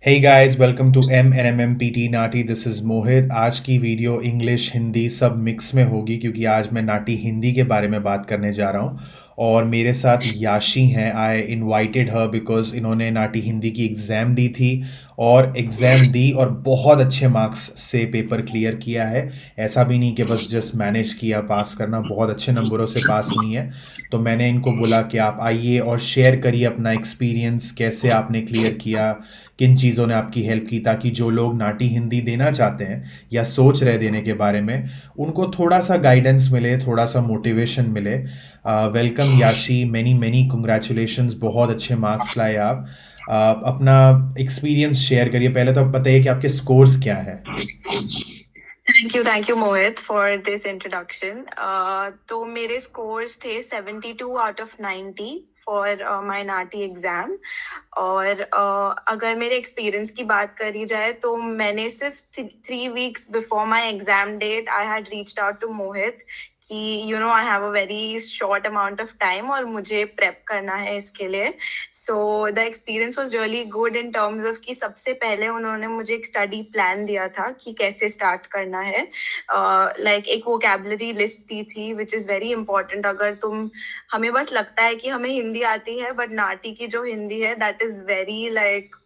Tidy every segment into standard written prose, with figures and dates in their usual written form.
Hey guys, welcome to MNMMPT नाटी. This is Mohit. आज की वीडियो इंग्लिश हिंदी सब मिक्स में होगी क्योंकि आज मैं नाटी हिंदी के बारे में बात करने जा रहा हूँ. और मेरे साथ याशी हैं. आई इनवाइटेड हर बिकॉज इन्होंने नाटी हिंदी की एग्ज़ाम दी थी और एग्ज़ाम दी और बहुत अच्छे मार्क्स से पेपर क्लियर किया है. ऐसा भी नहीं कि बस जस्ट मैनेज किया पास करना, बहुत अच्छे नंबरों से पास हुई हैं. तो मैंने इनको बोला कि आप आइए और शेयर करिए अपना एक्सपीरियंस, कैसे आपने क्लियर किया, किन चीज़ों ने आपकी हेल्प की, ताकि जो लोग नाटी हिंदी देना चाहते हैं या सोच रहे देने के बारे में, उनको थोड़ा सा गाइडेंस मिले, थोड़ा सा मोटिवेशन मिले. वेलकम याशी, मैनी मैनी कंग्रेचुलेशंस, बहुत अच्छे मार्क्स लाए आप. अपना एक्सपीरियंस शेयर करिए. पहले तो आप बताइए कि आपके स्कोर्स क्या हैं. Thank you Mohit for this introduction. तो मेरे स्कोर्स थे 72 out of 90 for my NAATI exam. और अगर मेरे एक्सपीरियंस की बात करी जाए तो मैंने सिर्फ 3 weeks before my exam date I had reached out to Mohit कि I have a very short amount of time और मुझे प्रेप करना है इसके लिए. So the experience was really good in terms of कि सबसे पहले उन्होंने मुझे एक स्टडी प्लान दिया था कि कैसे स्टार्ट करना है. एक वोकैबुलरी लिस्ट दी थी विच इज़ वेरी इंपॉर्टेंट. अगर हमें बस लगता है कि हमें हिंदी आती है बट नाटी की जो हिंदी है that is very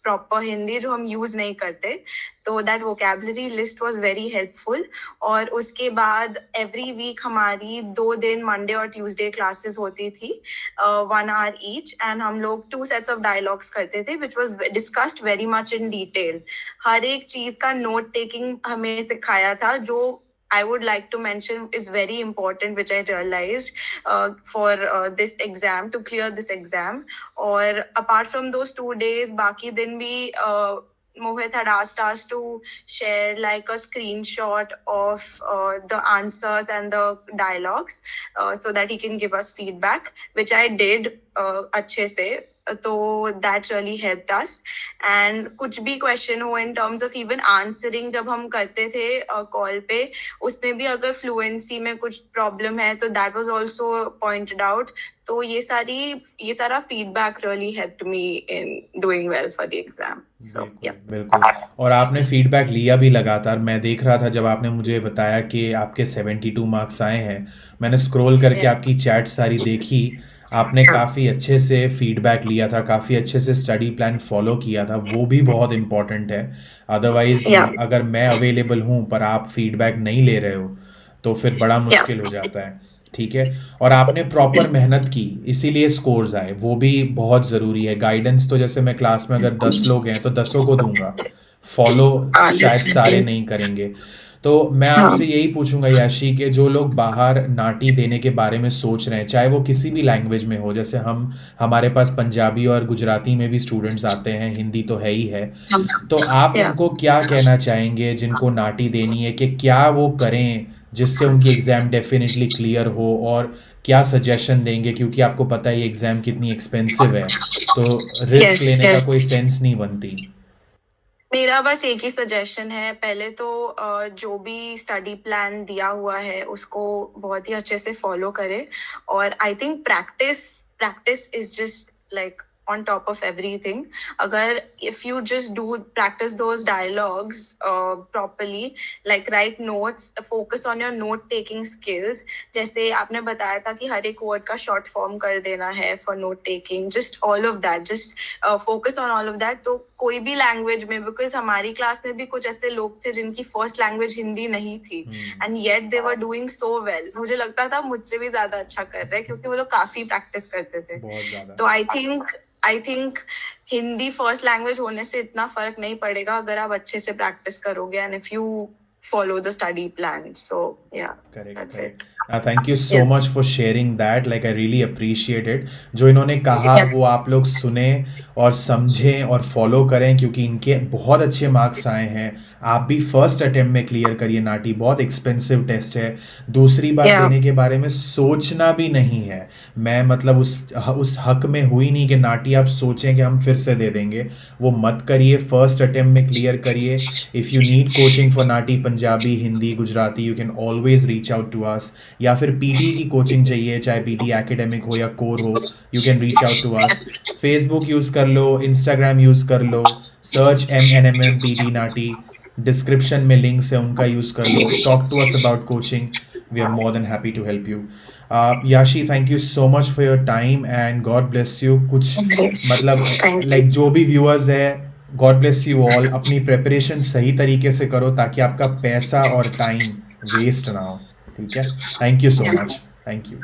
proper Hindi जो हम यूज नहीं करते. तो that vocabulary list was very helpful. और उसके बाद एवरी वीक हमारी 2 दिन मंडे और ट्यूसडे क्लासेस होती थी, 1 hour ईच. एंड हम लोग 2 sets ऑफ डायलॉग्स करते थे which was discussed very much in detail. हर एक चीज का नोट टेकिंग हमें सिखाया था, जो I would like to mention is very important, which I realized for this exam, to clear this exam. Or apart from those 2 days, बाकी दिन भी Mohit had asked us to share like a screenshot of the answers and the dialogues, so that he can give us feedback, which I did अच्छे से. तो that really helped us. And कुछ भी question हो इन terms of even answering जब हम करते थे कॉल पे, उसमें भी अगर फ्लुएंसी में कुछ प्रॉब्लम है तो that was also pointed out. तो ये सारा feedback really helped me in doing well for the exam. So yeah बिल्कुल. और आपने फीडबैक लिया भी लगातार. मैं देख रहा था जब आपने मुझे बताया कि आपके 72 मार्क्स आए हैं, मैंने स्क्रॉल करके आपकी चैट सारी देखी. आपने काफ़ी अच्छे से फीडबैक लिया था, काफ़ी अच्छे से स्टडी प्लान फॉलो किया था. वो भी बहुत इम्पॉर्टेंट है. अदरवाइज़ अगर मैं अवेलेबल हूँ पर आप फीडबैक नहीं ले रहे हो तो फिर बड़ा मुश्किल हो जाता है. ठीक है. और आपने प्रॉपर मेहनत की, इसीलिए स्कोर्स आए. वो भी बहुत ज़रूरी है. गाइडेंस तो जैसे मैं क्लास में अगर 10 लोग हैं तो 10 को दूंगा, फॉलो शायद सारे नहीं करेंगे. तो मैं आपसे यही पूछूंगा याशी कि जो लोग बाहर नाटी देने के बारे में सोच रहे हैं, चाहे वो किसी भी लैंग्वेज में हो, जैसे हमारे पास पंजाबी और गुजराती में भी स्टूडेंट्स आते हैं, हिंदी तो है ही है, तो आप उनको क्या कहना चाहेंगे जिनको नाटी देनी है कि क्या वो करें जिससे उनकी एग्ज़ाम डेफिनेटली क्लियर हो, और क्या सजेशन देंगे, क्योंकि आपको पता है ये एग्ज़ाम कितनी एक्सपेंसिव है, तो रिस्क लेने का कोई सेंस नहीं बनती. मेरा बस एक ही सजेशन है. पहले तो जो भी स्टडी प्लान दिया हुआ है उसको बहुत ही अच्छे से फॉलो करे. और I think practice practice is just like on top of everything. Agar if you just do practice those dialogues properly, like write notes, focus on your note taking skills. जैसे आपने बताया था कि हर एक वर्ड का short form कर देना है for note taking, just all of that, just focus on all of that. तो कोई भी लैंग्वेज में, बिकॉज हमारी क्लास में भी कुछ ऐसे लोग थे जिनकी फर्स्ट लैंग्वेज हिंदी नहीं थी, and yet they were doing so well. मुझे लगता था मुझसे भी ज्यादा अच्छा कर रहे हैं क्योंकि वो लोग काफी प्रैक्टिस करते थे. तो I think Hindi first language होने से इतना फर्क नहीं पड़ेगा अगर आप अच्छे से प्रैक्टिस करोगे and if you follow the study plan. So yeah, that's it. Thank you so much for sharing that. Like I really appreciate it. जो इन्होंने कहा वो आप लोग सुने और समझें और फॉलो करें, क्योंकि इनके बहुत अच्छे मार्क्स आए हैं. आप भी फर्स्ट अटेम्प्ट में क्लियर करिए. नाटी बहुत एक्सपेंसिव टेस्ट है. दूसरी बार देने के बारे में सोचना भी नहीं है. मैं मतलब उस हक में हुई नहीं कि नाटी आप सोचें कि हम फिर से दे देंगे. वो मत करिए. फर्स्ट अटेम्प्ट में क्लियर करिए. If you need coaching for NAATI Punjabi, Hindi, Gujarati, you can always reach out to us. या फिर पीटी की कोचिंग चाहिए, चाहे पीटी एकेडमिक हो या कोर हो, you can reach out to us. Facebook use कर लो, इंस्टाग्राम यूज़ कर लो, सर्च MNMM PT नाटी, डिस्क्रिप्शन में लिंक्स है उनका यूज़ कर लो। Talk to us about coaching, we are more than happy to help you. Yashi, thank you so much for your time and God bless you. कुछ मतलब Thank you. लाइक जो भी व्यूअर्स है, गॉड ब्लेस यू ऑल। अपनी preparation सही तरीके से करो ताकि आपका पैसा और टाइम वेस्ट ना हो, ठीक है? Thank you so Yeah. Much, thank you.